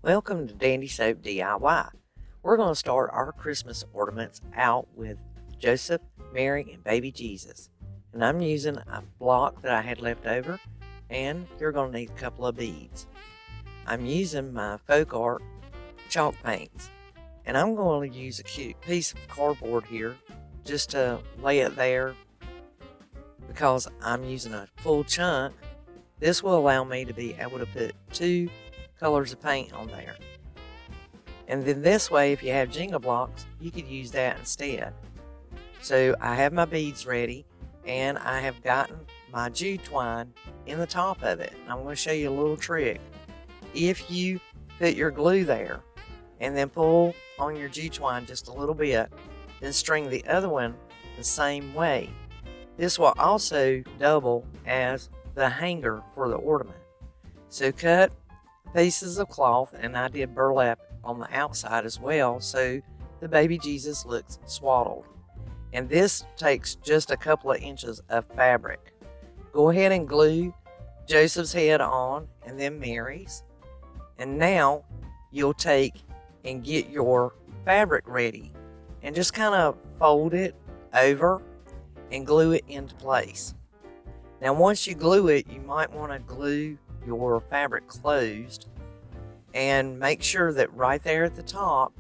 Welcome to Dandy Soap DIY. We're going to start our Christmas ornaments out with Joseph, Mary, and Baby Jesus. And I'm using a block that I had left over, and you're going to need a couple of beads. I'm using my folk art chalk paints, and I'm going to use a cute piece of cardboard here just to lay it there because I'm using a full chunk. This will allow me to be able to put two colors of paint on there. And then this way, if you have jingle blocks, you could use that instead. So I have my beads ready, and I have gotten my jute twine in the top of it. And I'm going to show you a little trick. If you put your glue there and then pull on your jute twine just a little bit, then string the other one the same way. This will also double as the hanger for the ornament. So cut pieces of cloth, and I did burlap on the outside as well, so the baby Jesus looks swaddled. And this takes just a couple of inches of fabric. Go ahead and glue Joseph's head on, and then Mary's. And now you'll take and get your fabric ready and just kind of fold it over and glue it into place. Now once you glue it, you might want to glue your fabric closed and make sure that right there at the top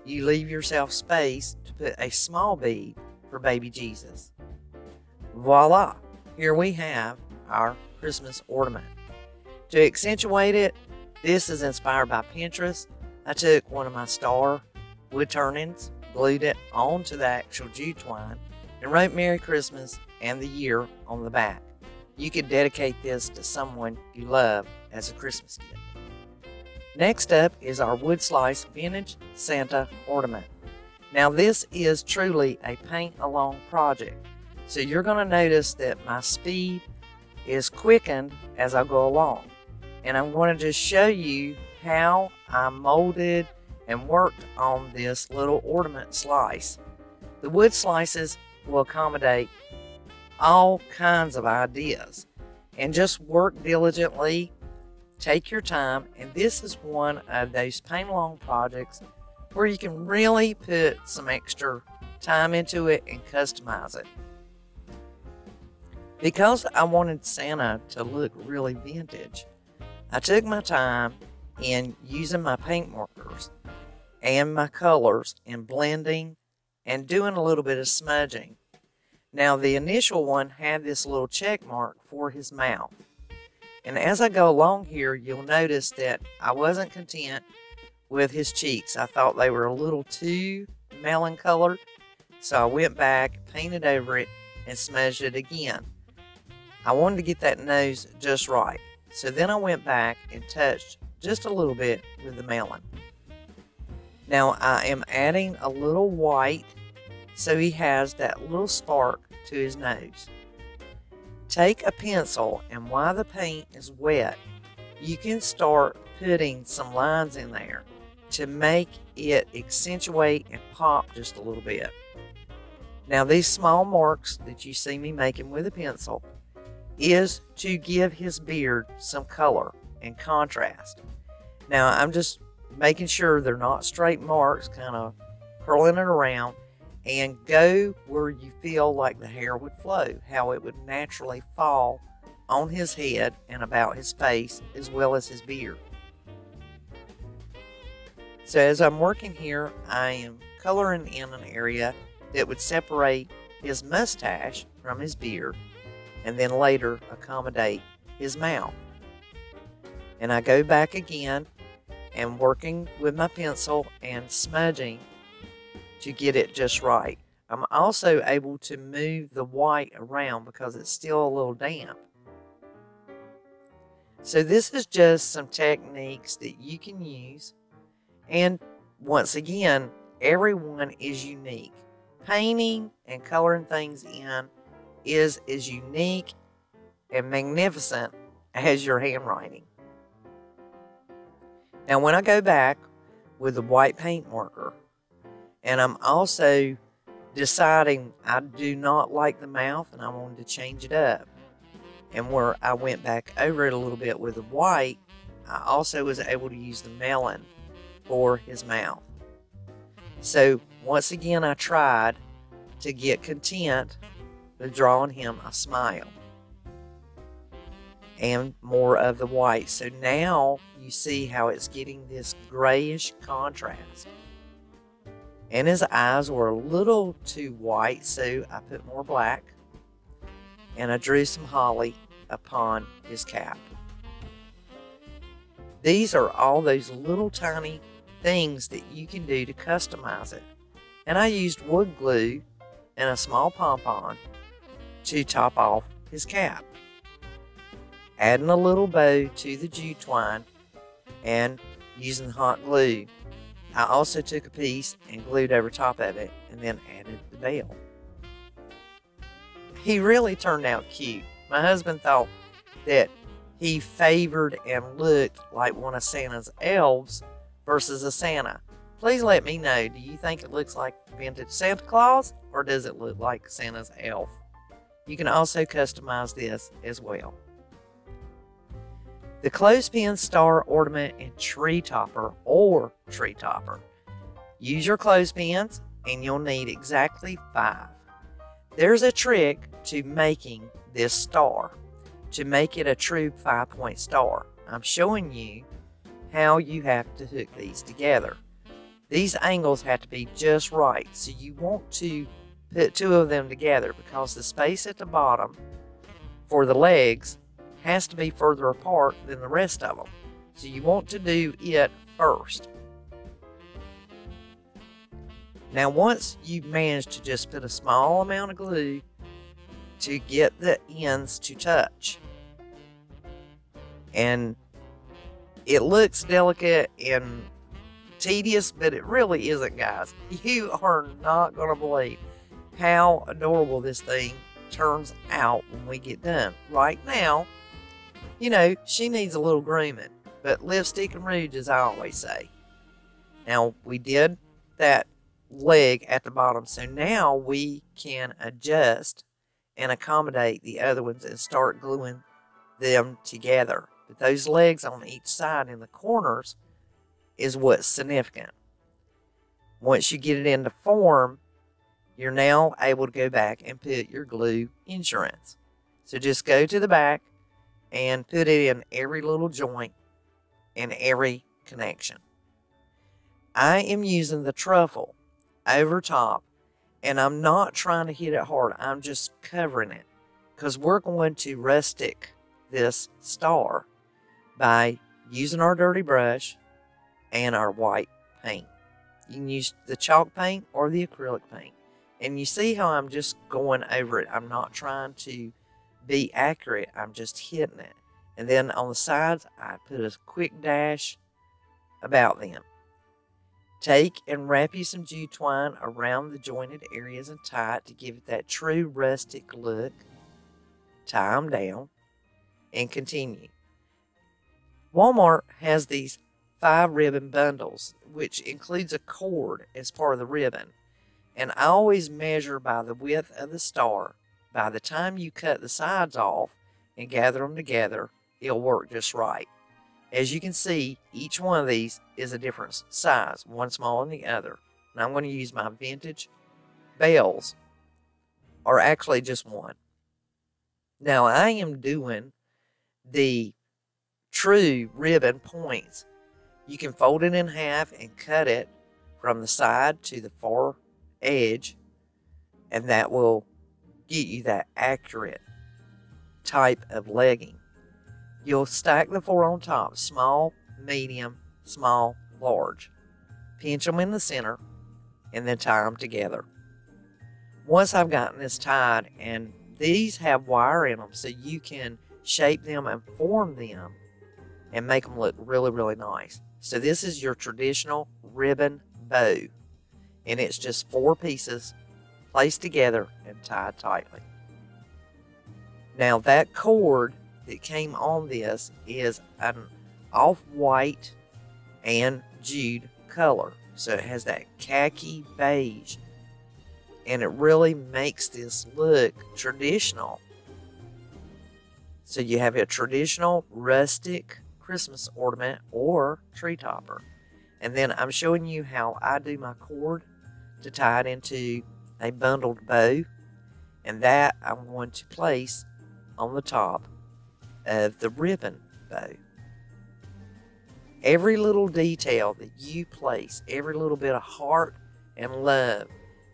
you leave yourself space to put a small bead for baby Jesus. Voila! Here we have our Christmas ornament. To accentuate it, this is inspired by Pinterest. I took one of my star wood turnings, glued it onto the actual jute twine, and wrote Merry Christmas and the year on the back. You could dedicate this to someone you love as a Christmas gift. Next up is our wood slice vintage Santa ornament. Now this is truly a paint along project. So you're going to notice that my speed is quickened as I go along. And I'm going to just show you how I molded and worked on this little ornament slice. The wood slices will accommodate all kinds of ideas, and just work diligently, take your time, and this is one of those paint along projects where you can really put some extra time into it and customize it. Because I wanted Santa to look really vintage, I took my time in using my paint markers and my colors and blending and doing a little bit of smudging. Now the initial one had this little check mark for his mouth. And as I go along here, you'll notice that I wasn't content with his cheeks. I thought they were a little too melon colored. So I went back, painted over it, and smudged it again. I wanted to get that nose just right. So then I went back and touched just a little bit with the melon. Now I am adding a little white so he has that little spark to his nose. Take a pencil, and while the paint is wet, you can start putting some lines in there to make it accentuate and pop just a little bit. Now these small marks that you see me making with a pencil is to give his beard some color and contrast. Now I'm just making sure they're not straight marks, kind of curling it around, and go where you feel like the hair would flow, how it would naturally fall on his head and about his face as well as his beard. So as I'm working here, I am coloring in an area that would separate his mustache from his beard and then later accommodate his mouth. And I go back again and working with my pencil and smudging to get it just right. I'm also able to move the white around because it's still a little damp. So this is just some techniques that you can use. And once again, everyone is unique. Painting and coloring things in is as unique and magnificent as your handwriting. Now when I go back with the white paint marker, and I'm also deciding I do not like the mouth and I wanted to change it up. And where I went back over it a little bit with the white, I also was able to use the melon for his mouth. So once again, I tried to get content with drawing him a smile and more of the white. So now you see how it's getting this grayish contrast. And his eyes were a little too white, so I put more black. And I drew some holly upon his cap. These are all those little tiny things that you can do to customize it. And I used wood glue and a small pom-pom to top off his cap. Adding a little bow to the jute twine and using hot glue. I also took a piece and glued over top of it and then added the bell. He really turned out cute. My husband thought that he favored and looked like one of Santa's elves versus a Santa. Please let me know, do you think it looks like vintage Santa Claus or does it look like Santa's elf? You can also customize this as well. The clothespin star ornament and tree topper or tree topper. Use your clothespins and you'll need exactly 5. There's a trick to making this star to make it a true 5-point star. I'm showing you how you have to hook these together. These angles have to be just right, so you want to put 2 of them together because the space at the bottom for the legs has to be further apart than the rest of them. So you want to do it first. Now once you've managed to just put a small amount of glue to get the ends to touch, and it looks delicate and tedious, but it really isn't, guys. You are not going to believe how adorable this thing turns out when we get done. Right now, you know, she needs a little grooming, but lipstick and rouge, as I always say. Now, we did that leg at the bottom, so now we can adjust and accommodate the other ones and start gluing them together. But those legs on each side in the corners is what's significant. Once you get it into form, you're now able to go back and put your glue insurance. So just go to the back and put it in every little joint and every connection. I am using the truffle over top, and I'm not trying to hit it hard. I'm just covering it because we're going to rustic this star by using our dirty brush and our white paint. You can use the chalk paint or the acrylic paint. And you see how I'm just going over it. I'm not trying to be accurate. I'm just hitting it. And then on the sides, I put a quick dash about them. Take and wrap you some jute twine around the jointed areas and tie it to give it that true rustic look. Tie them down and continue. Walmart has these 5 ribbon bundles, which includes a cord as part of the ribbon. And I always measure by the width of the star. By the time you cut the sides off and gather them together, it'll work just right. As you can see, each one of these is a different size, one smaller than the other. And I'm going to use my vintage bells, or actually just one. Now I am doing the true ribbon points. You can fold it in half and cut it from the side to the far edge, and that will get you that accurate type of legging. You'll stack the 4 on top, small, medium, small, large. Pinch them in the center and then tie them together. Once I've gotten this tied, and these have wire in them so you can shape them and form them and make them look really, really nice. So this is your traditional ribbon bow, and it's just 4 pieces placed together and tied tightly. Now that cord that came on this is an off-white and jute color, so it has that khaki beige, and it really makes this look traditional. So you have a traditional rustic Christmas ornament or tree topper. And then I'm showing you how I do my cord to tie it into a bundled bow. And that I'm going to place on the top of the ribbon bow. Every little detail that you place, every little bit of heart and love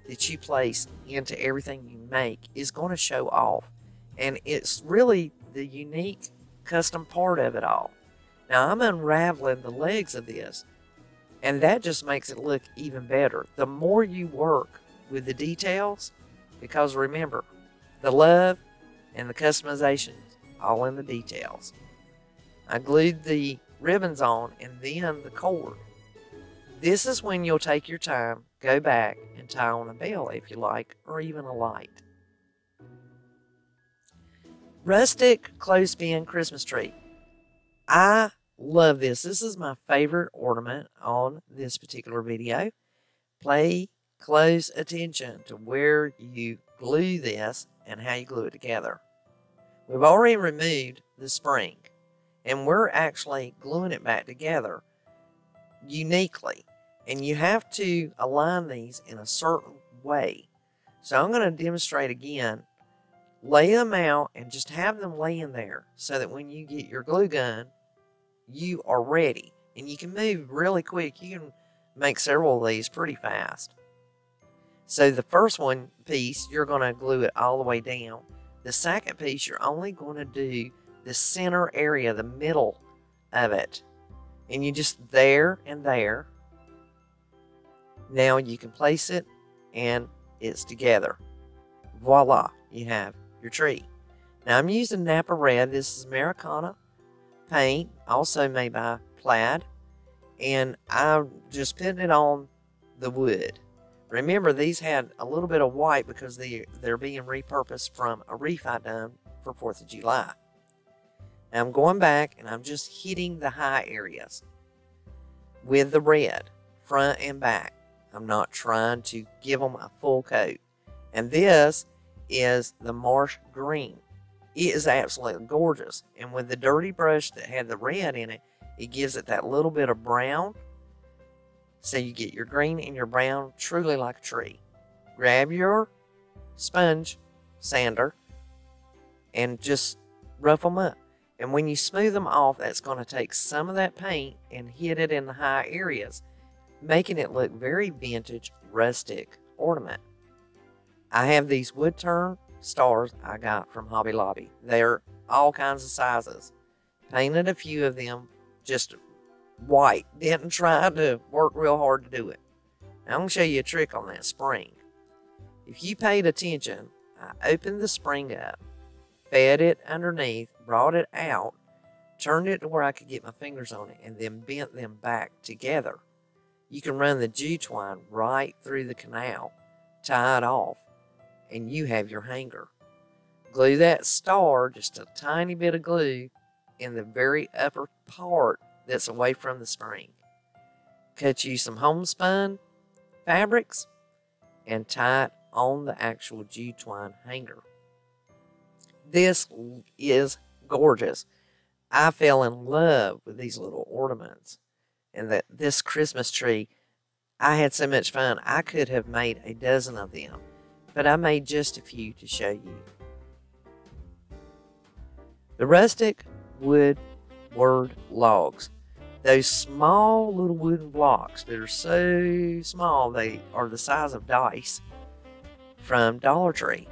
that you place into everything you make is going to show off. And it's really the unique custom part of it all. Now I'm unraveling the legs of this, and that just makes it look even better. The more you work with the details, because remember, the love and the customizations all in the details. I glued the ribbons on and then the cord. This is when you'll take your time, go back and tie on a bell if you like, or even a light. Rustic clothespin Christmas tree. I love this. This is my favorite ornament on this particular video. Pay close attention to where you glue this and how you glue it together. We've already removed the spring, and we're actually gluing it back together uniquely. And you have to align these in a certain way. So I'm going to demonstrate again. Lay them out and just have them laying there so that when you get your glue gun, you are ready. And you can move really quick. You can make several of these pretty fast. So the first one piece, you're going to glue it all the way down. The second piece, you're only going to do the center area, the middle of it. And you just there and there. Now you can place it and it's together. Voila, you have your tree. Now I'm using Napa Red. This is Americana paint, also made by Plaid. And I'm just putting it on the wood. Remember, these had a little bit of white because they're being repurposed from a wreath I done for 4th of July. Now I'm going back and I'm just hitting the high areas with the red, front and back. I'm not trying to give them a full coat. And this is the marsh green. It is absolutely gorgeous. And with the dirty brush that had the red in it, it gives it that little bit of brown. So you get your green and your brown truly like a tree. Grab your sponge sander and just rough them up. And when you smooth them off, that's going to take some of that paint and hit it in the high areas, making it look very vintage, rustic ornament. I have these wood turn stars I got from Hobby Lobby. They're all kinds of sizes. Painted a few of them just white. Didn't try to work real hard to do it. Now I'm going to show you a trick on that spring. If you paid attention, I opened the spring up, fed it underneath, brought it out, turned it to where I could get my fingers on it, and then bent them back together. You can run the jute twine right through the canal, tie it off, and you have your hanger. Glue that star, just a tiny bit of glue, in the very upper part that's away from the spring. Cut you some homespun fabrics and tie it on the actual jute twine hanger. This is gorgeous. I fell in love with these little ornaments. And this Christmas tree, I had so much fun. I could have made a dozen of them, but I made just a few to show you. The rustic wood word logs. Those small little wooden blocks that are so small, they are the size of dice, from Dollar Tree.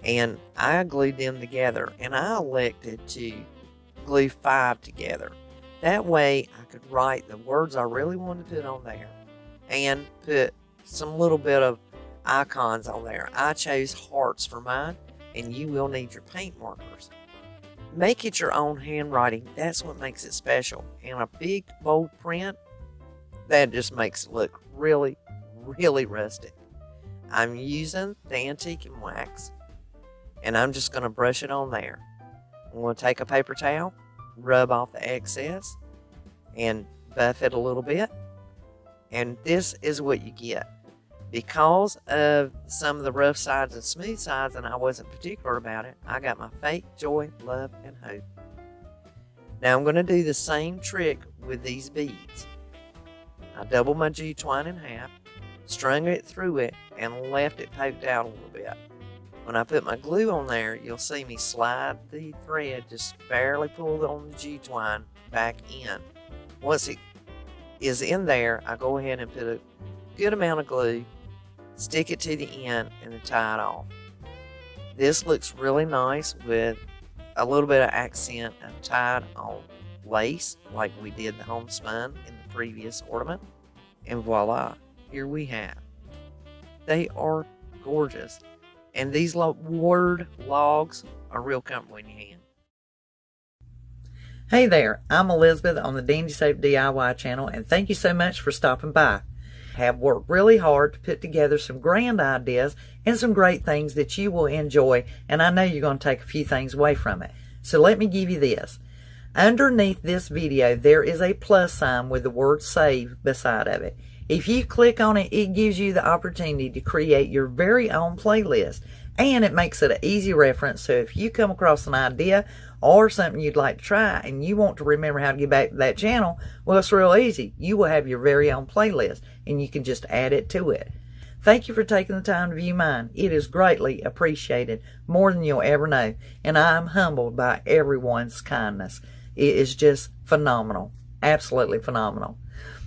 And I glued them together, and I elected to glue 5 together. That way I could write the words I really wanted to put on there and put some little bit of icons on there. I chose hearts for mine, and you will need your paint markers. Make it your own handwriting. That's what makes it special. And a big, bold print, that just makes it look really, really rustic. I'm using the antique and wax, and I'm just going to brush it on there. I'm going to take a paper towel, rub off the excess, and buff it a little bit. And this is what you get. Because of some of the rough sides and smooth sides, and I wasn't particular about it, I got my faith, joy, love, and hope. Now I'm going to do the same trick with these beads. I doubled my jute twine in half, strung it through it, and left it poked out a little bit. When I put my glue on there, you'll see me slide the thread, just barely pull on the jute twine back in. Once it is in there, I go ahead and put a good amount of glue, stick it to the end, and then tie it off. This looks really nice with a little bit of accent and tied on lace like we did the homespun in the previous ornament. And voila, here we have. They are gorgeous. And these word logs are real comfortable in your hand. Hey there, I'm Elizabeth on the Dandelion Soap DIY channel, and thank you so much for stopping by. I have worked really hard to put together some grand ideas and some great things that you will enjoy, and I know you're going to take a few things away from it. So let me give you this. Underneath this video, there is a plus sign with the word save beside of it. If you click on it, it gives you the opportunity to create your very own playlist, and it makes it an easy reference. So if you come across an idea or something you'd like to try and you want to remember how to get back to that channel, well, it's real easy. You will have your very own playlist, and you can just add it to it. Thank you for taking the time to view mine. It is greatly appreciated, more than you'll ever know, and I'm humbled by everyone's kindness. It is just phenomenal, absolutely phenomenal.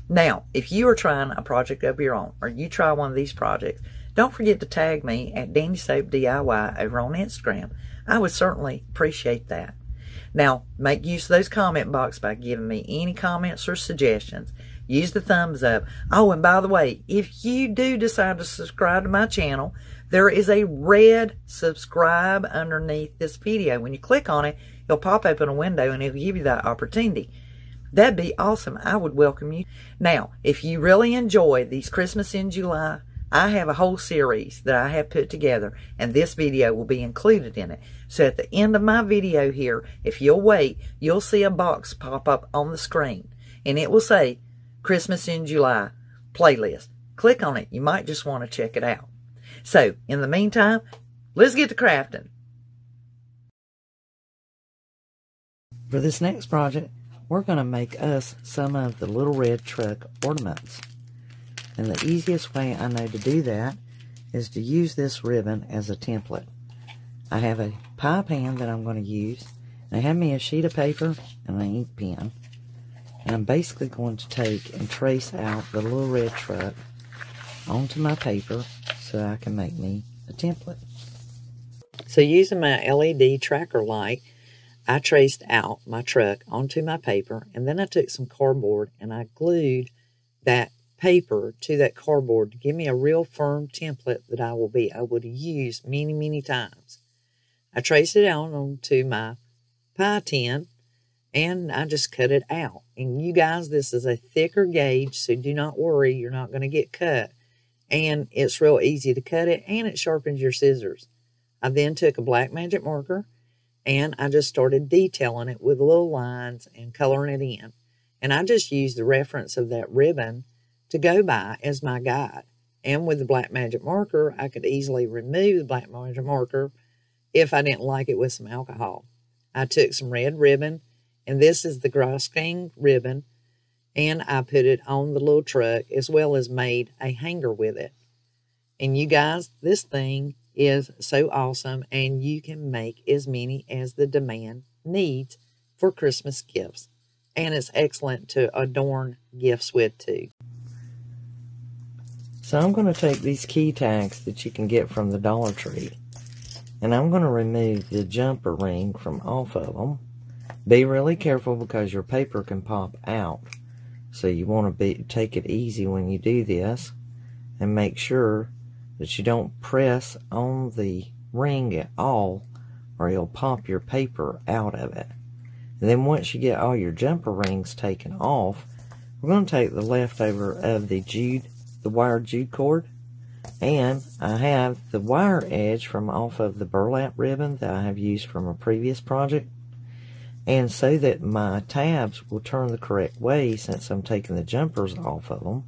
Now, if you are trying a project of your own, or you try one of these projects, don't forget to tag me at Dandelion Soap DIY over on Instagram. I would certainly appreciate that. Now, make use of those comment box by giving me any comments or suggestions. Use the thumbs up. Oh, and by the way, if you do decide to subscribe to my channel, there is a red subscribe underneath this video. When you click on it, it'll pop open a window and it'll give you that opportunity. That'd be awesome. I would welcome you. Now, if you really enjoy these Christmas in July, I have a whole series that I have put together, and this video will be included in it. So at the end of my video here, if you'll wait, you'll see a box pop up on the screen, and it will say Christmas in July playlist. Click on it. You might just want to check it out. So, in the meantime, let's get to crafting. For this next project, we're going to make us some of the little red truck ornaments. And the easiest way I know to do that is to use this ribbon as a template. I have a pie pan that I'm going to use. I have me a sheet of paper and an ink pen. And I'm basically going to take and trace out the little red truck onto my paper so I can make me a template. So using my LED tracker light, I traced out my truck onto my paper, and then I took some cardboard and I glued that paper to that cardboard to give me a real firm template that I will be able to use many, many times. I traced it out onto my pie tin, and I just cut it out. And you guys, this is a thicker gauge, so do not worry, you're not going to get cut. And it's real easy to cut it, and it sharpens your scissors. I then took a black magic marker, and I just started detailing it with little lines and coloring it in. And I just used the reference of that ribbon to go by as my guide. And with the black magic marker, I could easily remove the black magic marker if I didn't like it with some alcohol. I took some red ribbon, and this is the grass-stained ribbon, and I put it on the little truck as well as made a hanger with it. And you guys, this thing is so awesome, and you can make as many as the demand needs for Christmas gifts. And it's excellent to adorn gifts with too. So I'm going to take these key tags that you can get from the Dollar Tree, and I'm going to remove the jumper ring from off of them. Be really careful because your paper can pop out. So you want to take it easy when you do this, and make sure that you don't press on the ring at all, or you'll pop your paper out of it. And then once you get all your jumper rings taken off, we're going to take the leftover of the wired jute cord, and I have the wire edge from off of the burlap ribbon that I have used from a previous project. And so that my tabs will turn the correct way, since I'm taking the jumpers off of them,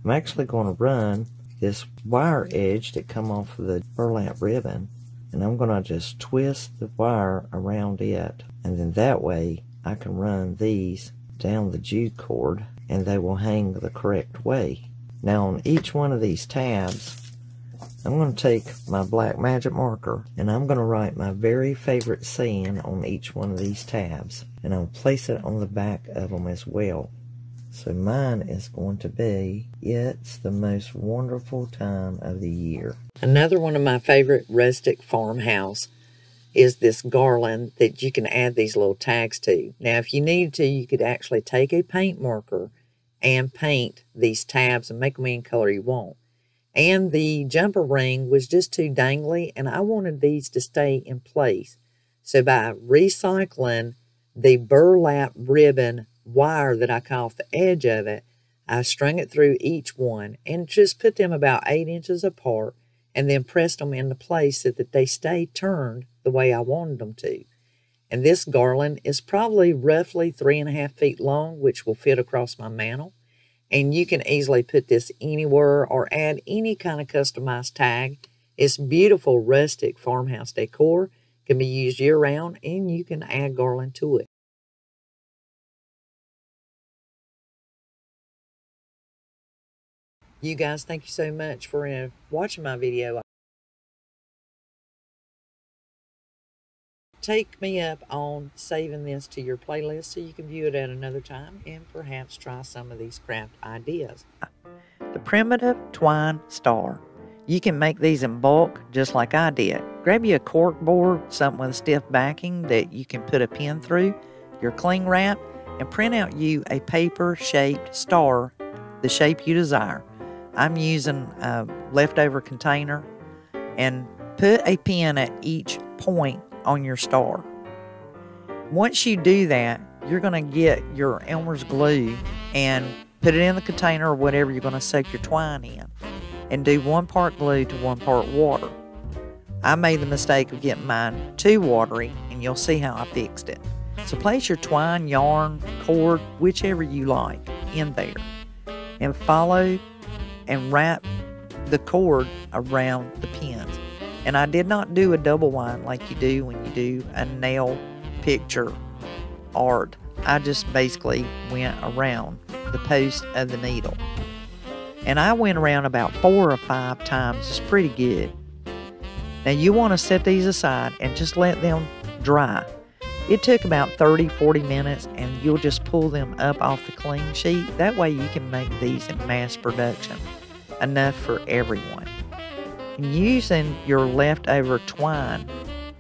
I'm actually going to run this wire edge that come off of the burlap ribbon, and I'm going to just twist the wire around it, and then that way I can run these down the jute cord and they will hang the correct way. Now on each one of these tabs, I'm going to take my black magic marker and I'm going to write my very favorite saying on each one of these tabs, and I'll place it on the back of them as well. So mine is going to be, it's the most wonderful time of the year. Another one of my favorite rustic farmhouse is this garland that you can add these little tags to. Now if you needed to, you could actually take a paint marker and paint these tabs and make them any color you want. And the jumper ring was just too dangly, and I wanted these to stay in place. So by recycling the burlap ribbon wire that I cut off the edge of it, I strung it through each one and just put them about 8 inches apart and then pressed them into place so that they stay turned the way I wanted them to. And this garland is probably roughly 3.5 feet long, which will fit across my mantle. And you can easily put this anywhere or add any kind of customized tag. It's beautiful rustic farmhouse decor. Can be used year-round, and you can add garland to it. You guys, thank you so much for watching my video. Take me up on saving this to your playlist so you can view it at another time and perhaps try some of these craft ideas. The primitive twine star. You can make these in bulk just like I did. Grab you a cork board, something with a stiff backing that you can put a pin through, your cling wrap, and print out you a paper-shaped star, the shape you desire. I'm using a leftover container, and put a pin at each point on your star. Once you do that, you're going to get your Elmer's glue and put it in the container or whatever you're going to soak your twine in, and do 1 part glue to 1 part water. I made the mistake of getting mine too watery, and you'll see how I fixed it. So place your twine, yarn, cord, whichever you like, in there, and follow and wrap the cord around the pins. And I did not do a double wind like you do when you do a nail picture art. I just basically went around the post of the needle. And I went around about 4 or 5 times. It's pretty good. Now you want to set these aside and just let them dry. It took about 30-40 minutes, and you'll just pull them up off the cling sheet. That way you can make these in mass production. Enough for everyone. And using your leftover twine,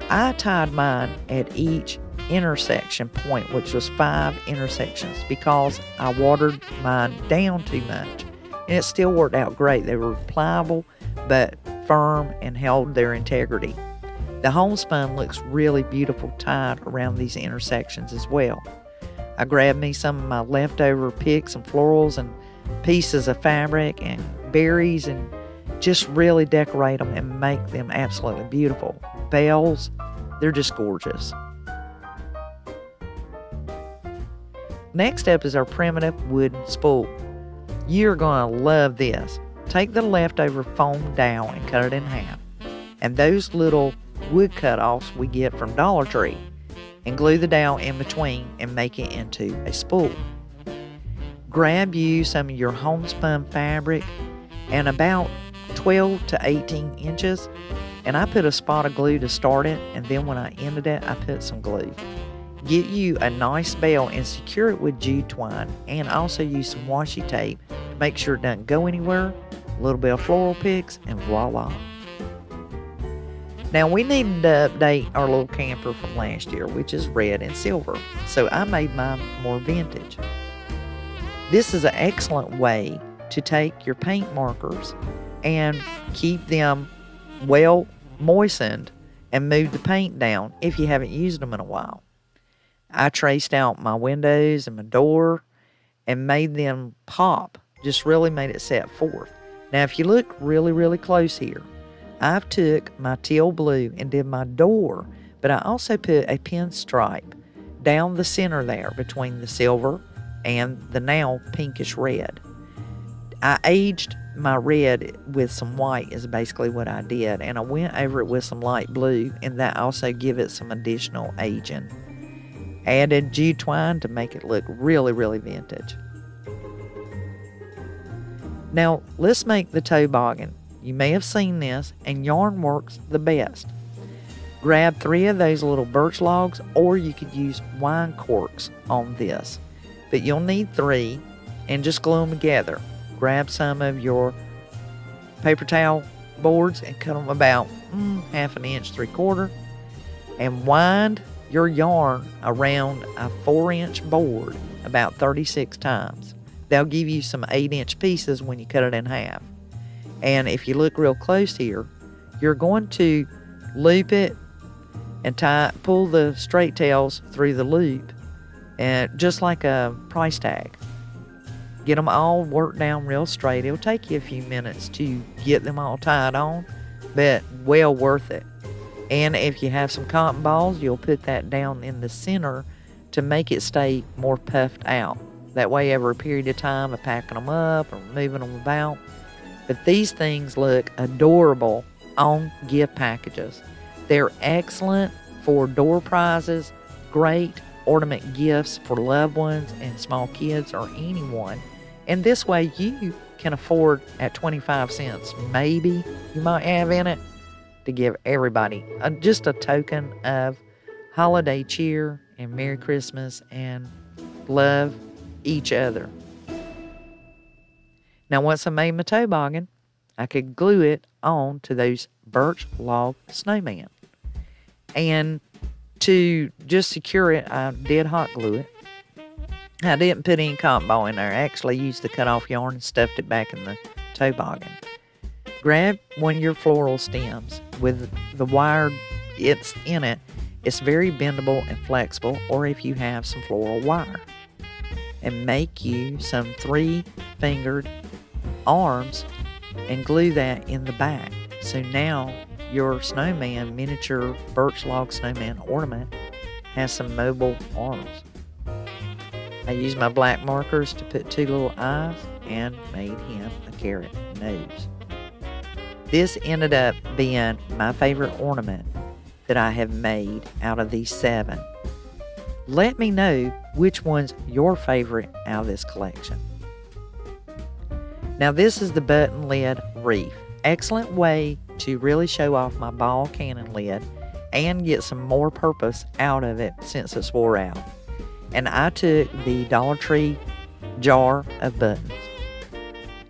I tied mine at each intersection point, which was 5 intersections, because I watered mine down too much. And it still worked out great. They were pliable but firm and held their integrity. The homespun looks really beautiful tied around these intersections as well. I grabbed me some of my leftover picks and florals and pieces of fabric and berries and just really decorate them and make them absolutely beautiful. Bells, they're just gorgeous. Next up is our primitive wooden spool. You're going to love this. Take the leftover foam dowel and cut it in half. And those little wood cutoffs we get from Dollar Tree, and glue the dowel in between and make it into a spool. Grab you some of your homespun fabric and about 12 to 18 inches, and I put a spot of glue to start it, and then when I ended it, I put some glue. Get you a nice bell and secure it with jute twine, and also use some washi tape to make sure it doesn't go anywhere. A little bit of floral picks, and voila. Now we needed to update our little camper from last year, which is red and silver, so I made mine more vintage. This is an excellent way to take your paint markers and keep them well moistened and move the paint down if you haven't used them in a while. I traced out my windows and my door and made them pop, just really made it set forth. Now if you look really close here, I've took my teal blue and did my door, but I also put a pinstripe down the center there between the silver and the now pinkish red. I aged my red with some white is basically what I did, and I went over it with some light blue, and that also give it some additional aging. added jute twine to make it look really, really vintage. Now, let's make the toboggan. You may have seen this, and yarn works the best. Grab 3 of those little birch logs, or you could use wine corks on this. But you'll need 3, and just glue them together. Grab some of your paper towel boards and cut them about 1/2 inch, 3/4, and wind your yarn around a 4-inch board about 36 times. They'll give you some 8-inch pieces when you cut it in half. And if you look real close here, you're going to loop it and pull the straight tails through the loop, and just like a price tag. Get them all worked down real straight. It'll take you a few minutes to get them all tied on, but well worth it. And if you have some cotton balls, you'll put that down in the center to make it stay more puffed out. That way, over a period of time of packing them up or moving them about. But these things look adorable on gift packages. They're excellent for door prizes, great ornament gifts for loved ones and small kids or anyone. And this way you can afford at 25 cents, maybe you might have in it, to give everybody just a token of holiday cheer and Merry Christmas and love each other. Now, once I made my toboggan, I could glue it on to those birch log snowmen. And to just secure it, I did hot glue it. I didn't put any cotton ball in there. I actually used the cut off yarn and stuffed it back in the toboggan. Grab one of your floral stems with the wire it's in it. It's very bendable and flexible, or if you have some floral wire. And make you some 3-fingered arms and glue that in the back. So now your snowman, miniature birch log snowman ornament, has some mobile arms. I used my black markers to put 2 little eyes and made him a carrot nose. This ended up being my favorite ornament that I have made out of these 7. Let me know which one's your favorite out of this collection. Now, this is the button lid wreath. Excellent way to really show off my ball cannon lid and get some more purpose out of it since it's wore out. And I took the Dollar Tree jar of buttons.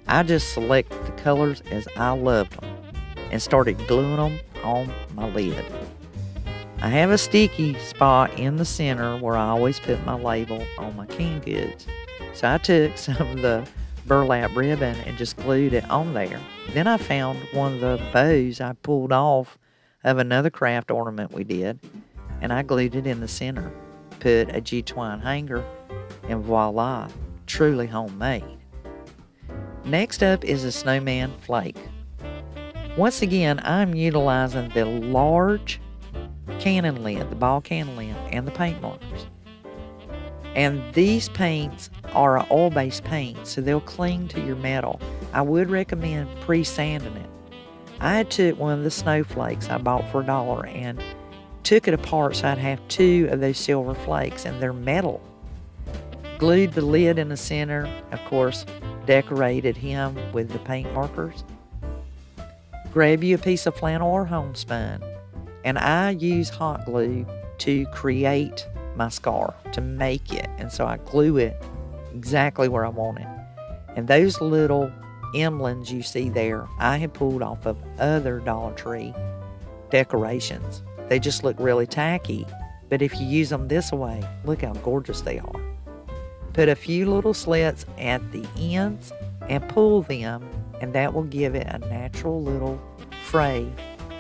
I just selected the colors as I loved them and started gluing them on my lid. I have a sticky spot in the center where I always put my label on my canned goods. So I took some of the burlap ribbon and just glued it on there. Then I found one of the bows I pulled off of another craft ornament we did, and I glued it in the center. Put a G-twine hanger, and voila, truly homemade. Next up is a snowman flake. Once again, I'm utilizing the large cannon lid, the ball cannon lid, and the paint markers. And these paints are an oil-based paint, so they'll cling to your metal. I would recommend pre-sanding it. I took one of the snowflakes I bought for $1 and took it apart so I'd have 2 of those silver flakes, and they're metal. Glued the lid in the center, of course, decorated him with the paint markers. Grab you a piece of flannel or homespun, and I use hot glue to create my scar, to make it, and so I glue it exactly where I want it. And those little emblems you see there, I had pulled off of other Dollar Tree decorations. They just look really tacky, but if you use them this way, look how gorgeous they are. Put a few little slits at the ends and pull them, and that will give it a natural little fray,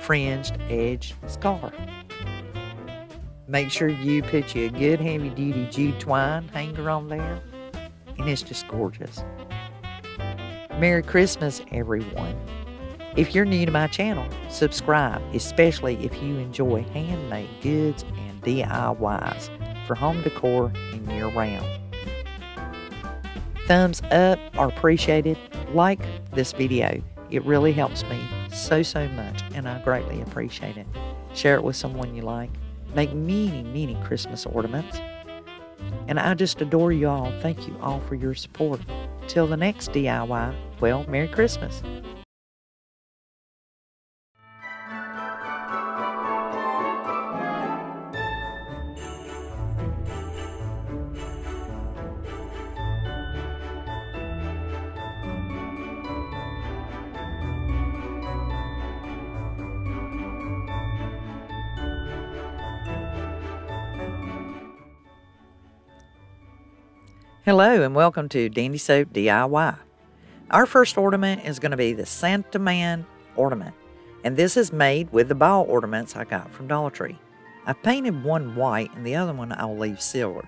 fringed edge scar. Make sure you put you a good heavy duty jute twine hanger on there, and it's just gorgeous. Merry Christmas, everyone. If you're new to my channel, subscribe, especially if you enjoy handmade goods and DIYs for home decor and year-round. Thumbs up are appreciated. Like this video. It really helps me so much, and I greatly appreciate it. Share it with someone you like. Make many Christmas ornaments. And I just adore you all. Thank you all for your support. Till the next DIY, well, Merry Christmas. Hello and welcome to Dandy Soap DIY. Our first ornament is going to be the Santa Man ornament, and this is made with the ball ornaments I got from Dollar Tree. I painted one white and the other one I'll leave silver.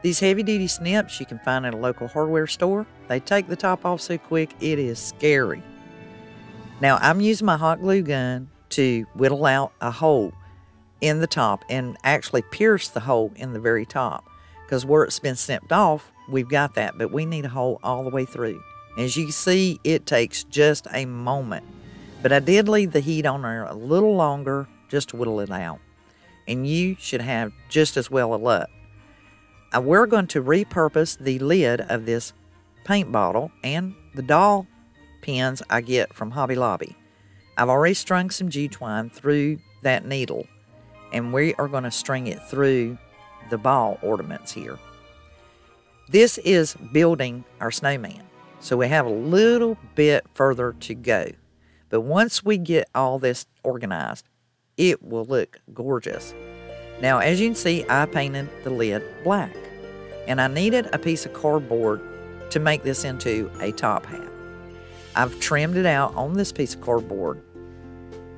These heavy duty snips you can find at a local hardware store. They take the top off so quick it is scary. Now I'm using my hot glue gun to whittle out a hole in the top and actually pierce the hole in the very top, because where it's been snipped off, we've got that, but we need a hole all the way through. As you can see, it takes just a moment. But I did leave the heat on there a little longer just to whittle it out. And you should have just as well a luck. We're going to repurpose the lid of this paint bottle and the doll pins I get from Hobby Lobby. I've already strung some G-twine through that needle, and we are going to string it through the ball ornaments here. This is building our snowman, so we have a little bit further to go. But once we get all this organized, it will look gorgeous. Now, as you can see, I painted the lid black, and I needed a piece of cardboard to make this into a top hat. I've trimmed it out on this piece of cardboard,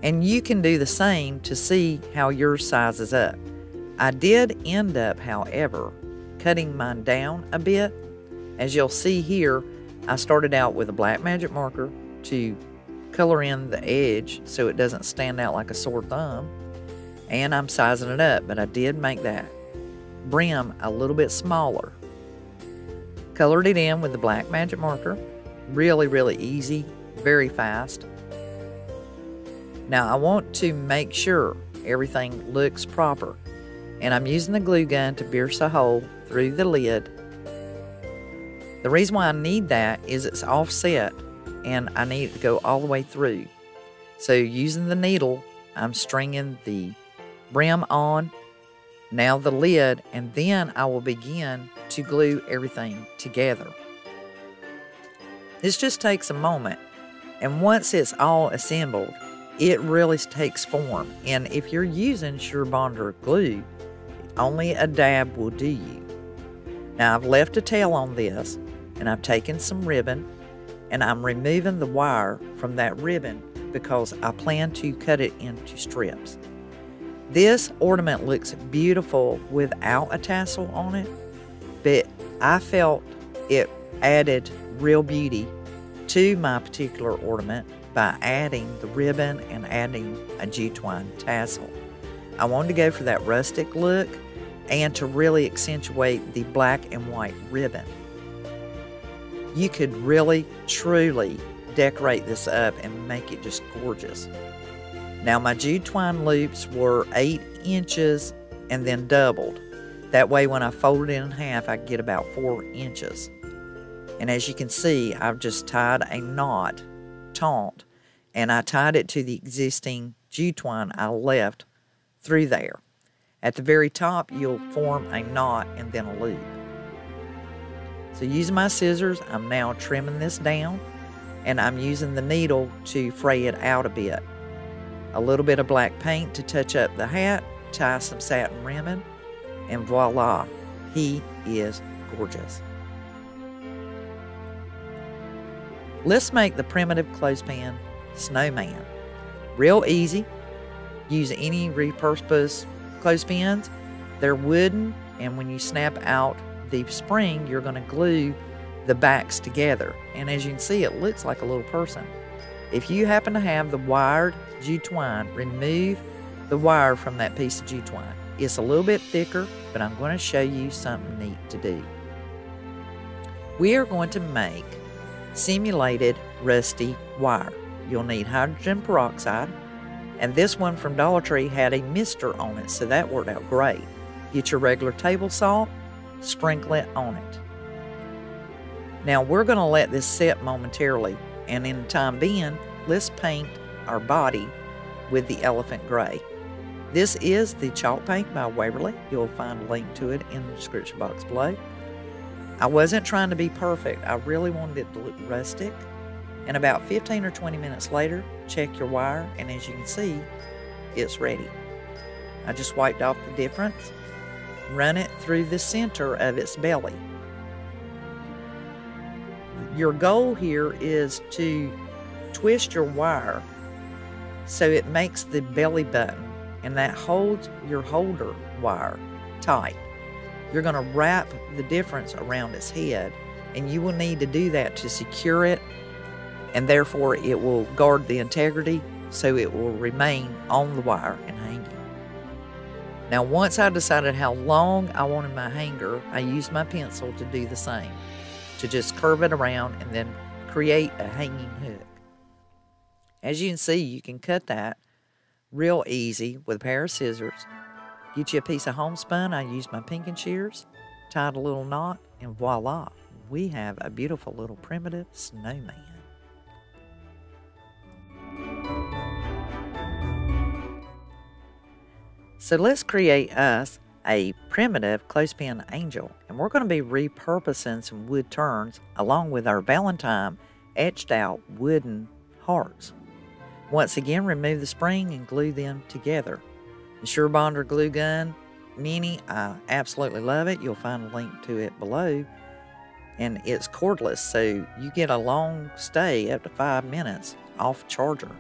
and you can do the same to see how yours sizes up. I did end up, however, cutting mine down a bit. As you'll see here, I started out with a black magic marker to color in the edge so it doesn't stand out like a sore thumb. And I'm sizing it up, but I did make that brim a little bit smaller. Colored it in with the black magic marker. Really, really easy, very fast. Now I want to make sure everything looks proper, and I'm using the glue gun to pierce a hole through the lid. The reason why I need that is it's offset and I need it to go all the way through. So using the needle, I'm stringing the brim on, now the lid, and then I will begin to glue everything together. This just takes a moment, and once it's all assembled, it really takes form. And if you're using Sure Bonder glue, only a dab will do you. Now I've left a tail on this, and I've taken some ribbon, and I'm removing the wire from that ribbon because I plan to cut it into strips. This ornament looks beautiful without a tassel on it, but I felt it added real beauty to my particular ornament by adding the ribbon and adding a G-twine tassel. I wanted to go for that rustic look and to really accentuate the black and white ribbon. You could really, truly decorate this up and make it just gorgeous. Now my G-twine loops were 8 inches and then doubled. That way when I fold it in half, I get about 4 inches. And as you can see, I've just tied a knot, taunt, and I tied it to the existing G-twine I left through there. At the very top, you'll form a knot and then a loop. So using my scissors, I'm now trimming this down, and I'm using the needle to fray it out a bit. A little bit of black paint to touch up the hat, tie some satin ribbon, and voila, he is gorgeous. Let's make the primitive clothespin snowman. Real easy. Use any repurposed clothespins. They're wooden, and when you snap out the spring, you're going to glue the backs together. And as you can see, it looks like a little person. If you happen to have the wired G-twine, remove the wire from that piece of G-twine. It's a little bit thicker, but I'm going to show you something neat to do. We are going to make simulated rusty wire. You'll need hydrogen peroxide, and this one from Dollar Tree had a mister on it, so that worked out great. Get your regular table salt, sprinkle it on it. Now we're going to let this set momentarily, and in the time being, let's paint our body with the elephant gray. This is the chalk paint by Waverly. You'll find a link to it in the description box below. I wasn't trying to be perfect. I really wanted it to look rustic. And about 15 or 20 minutes later, check your wire, and as you can see, it's ready. I just wiped off the difference, run it through the center of its belly. Your goal here is to twist your wire so it makes the belly button, and that holds your holder wire tight. You're going to wrap the difference around its head, and you will need to do that to secure it, and therefore it will guard the integrity so it will remain on the wire and hanging. Now once I decided how long I wanted my hanger, I used my pencil to do the same, to just curve it around and then create a hanging hook. As you can see, you can cut that real easy with a pair of scissors. Get you a piece of homespun. I used my pinking shears, tied a little knot, and voila, we have a beautiful little primitive snowman. So let's create us a primitive clothespin angel, and we're going to be repurposing some wood turns along with our Valentine etched out wooden hearts. Once again, remove the spring and glue them together. The Sure Bonder glue gun mini, I absolutely love it. You'll find a link to it below, and it's cordless, so you get a long stay up to 5 minutes off charger.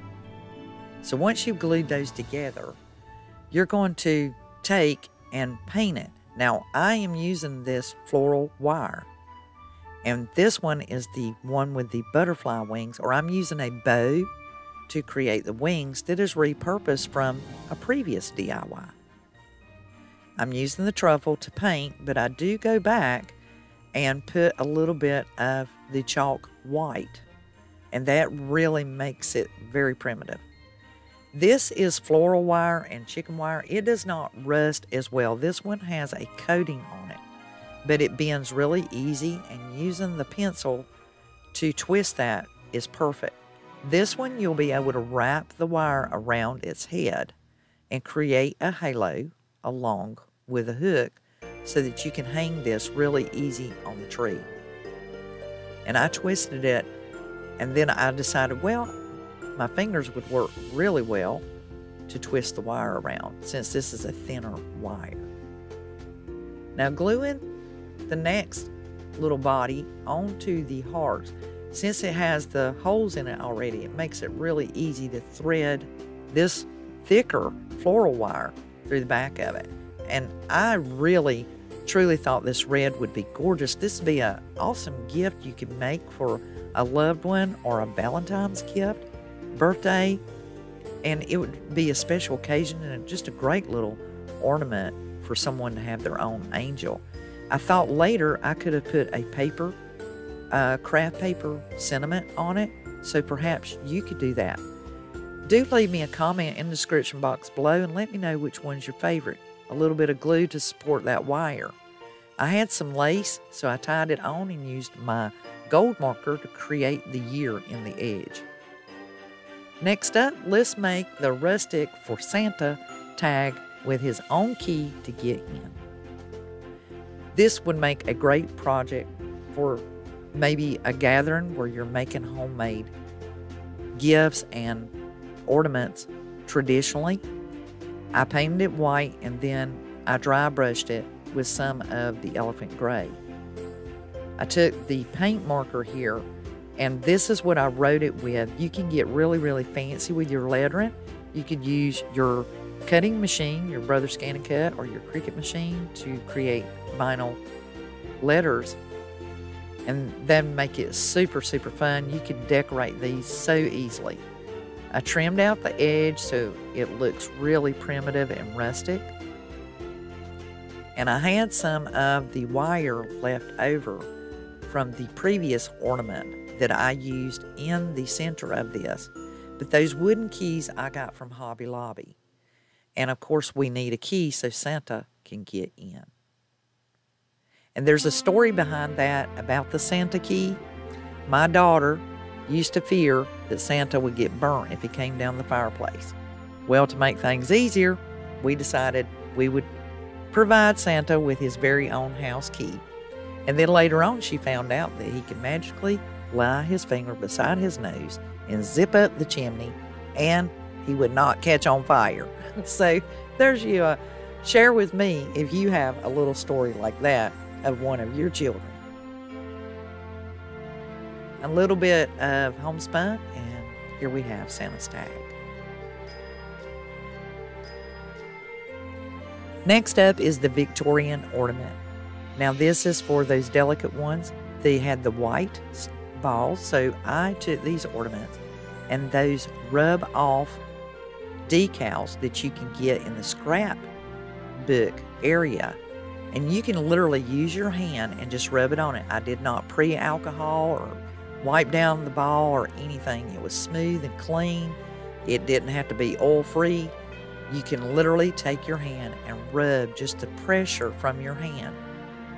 So once you've glued those together, you're going to take and paint it. Now I am using this floral wire, and this one is the one with the butterfly wings, or I'm using a bow to create the wings that is repurposed from a previous DIY. I'm using the truffle to paint, but I do go back and put a little bit of the chalk white, and that really makes it very primitive. This is floral wire and chicken wire. It does not rust as well. This one has a coating on it, but it bends really easy, and using the pencil to twist that is perfect. This one, you'll be able to wrap the wire around its head and create a halo along with a hook so that you can hang this really easy on the tree. And I twisted it, and then I decided, well, my fingers would work really well to twist the wire around since this is a thinner wire. Now gluing the next little body onto the hearts, since it has the holes in it already, it makes it really easy to thread this thicker floral wire through the back of it. And I really, truly thought this red would be gorgeous. This would be an awesome gift you could make for a loved one or a Valentine's gift, birthday, and it would be a special occasion and just a great little ornament for someone to have their own angel. I thought later I could have put a paper, craft paper sentiment on it, so perhaps you could do that. Do leave me a comment in the description box below and let me know which one's your favorite. A little bit of glue to support that wire. I had some lace, so I tied it on and used my gold marker to create the year in the edge. Next up, let's make the rustic for Santa tag with his own key to get in. This would make a great project for maybe a gathering where you're making homemade gifts and ornaments traditionally. I painted it white, and then I dry brushed it with some of the elephant gray. I took the paint marker here, and this is what I wrote it with. You can get really, really fancy with your lettering. You could use your cutting machine, your Brother Scan and Cut, or your Cricut machine to create vinyl letters, and then make it super, super fun. You could decorate these so easily. I trimmed out the edge so it looks really primitive and rustic. And I had some of the wire left over from the previous ornament that I used in the center of this. But those wooden keys I got from Hobby Lobby. And of course we need a key so Santa can get in. And there's a story behind that about the Santa key. My daughter used to fear that Santa would get burnt if he came down the fireplace. Well, to make things easier, we decided we would provide Santa with his very own house key. And then later on, she found out that he could magically lie his finger beside his nose and zip up the chimney, and he would not catch on fire. So there's you. Share with me if you have a little story like that of one of your children. A little bit of homespun, and here we have Santa's tag. Next up is the Victorian ornament. Now this is for those delicate ones. They had the white balls, so I took these ornaments and those rub off decals that you can get in the scrap book area, and you can literally use your hand and just rub it on it. I did not pre-alcohol or wipe down the ball or anything. It was smooth and clean. It didn't have to be oil-free. You can literally take your hand and rub. Just the pressure from your hand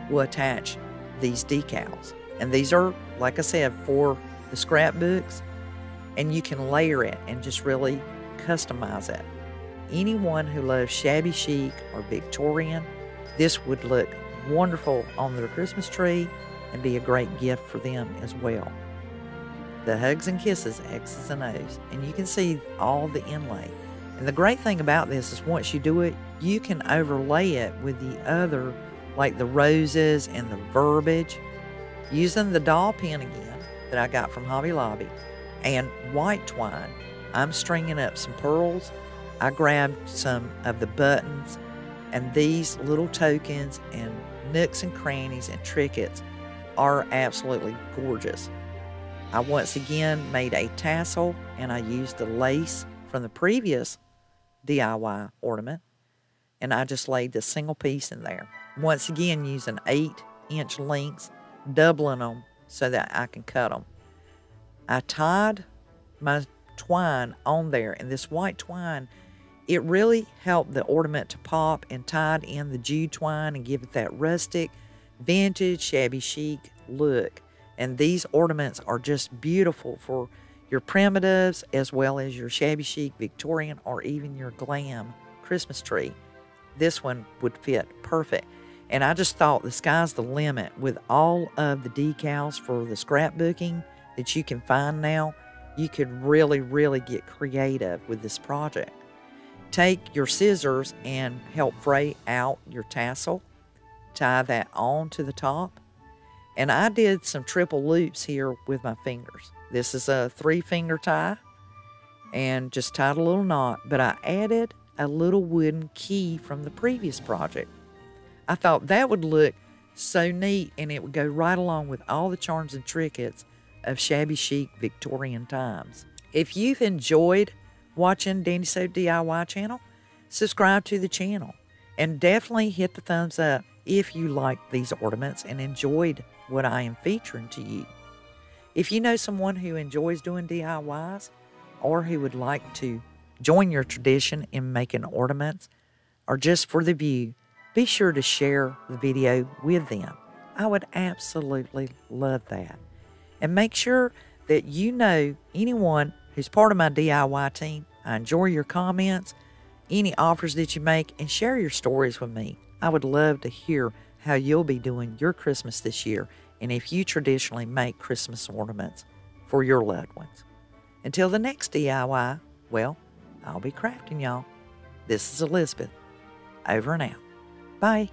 will attach these decals. And these are, like I said, for the scrapbooks, and you can layer it and just really customize it. Anyone who loves shabby chic or Victorian, this would look wonderful on their Christmas tree and be a great gift for them as well. The hugs and kisses, X's and O's, and you can see all the inlay. And the great thing about this is once you do it, you can overlay it with the other, like the roses and the verbiage, using the doll pin again that I got from Hobby Lobby, and white twine. I'm stringing up some pearls. I grabbed some of the buttons, and these little tokens and nooks and crannies and trinkets are absolutely gorgeous. I once again made a tassel, and I used the lace from the previous DIY ornament, and I just laid the single piece in there. Once again, using 8-inch lengths, doubling them so that I can cut them. I tied my twine on there, and this white twine, it really helped the ornament to pop, and tied in the jute twine and give it that rustic, vintage, shabby chic look. And these ornaments are just beautiful for your primitives as well as your shabby chic Victorian or even your glam Christmas tree. This one would fit perfect. And I just thought the sky's the limit with all of the decals for the scrapbooking that you can find now. You could really get creative with this project. Take your scissors and help fray out your tassel. Tie that on to the top. And I did some triple loops here with my fingers. This is a 3-finger tie, and just tied a little knot, but I added a little wooden key from the previous project. I thought that would look so neat, and it would go right along with all the charms and trinkets of shabby chic Victorian times. If you've enjoyed watching Dandy Soap DIY channel, subscribe to the channel, and definitely hit the thumbs up if you liked these ornaments and enjoyed what I am featuring to you. If you know someone who enjoys doing DIYs or who would like to join your tradition in making ornaments or just for the view, be sure to share the video with them. I would absolutely love that. And make sure that you know anyone who's part of my DIY team. I enjoy your comments, any offers that you make, and share your stories with me. I would love to hear how you'll be doing your Christmas this year, and if you traditionally make Christmas ornaments for your loved ones. Until the next DIY, well, I'll be crafting, y'all. This is Elizabeth. Over and out. Bye.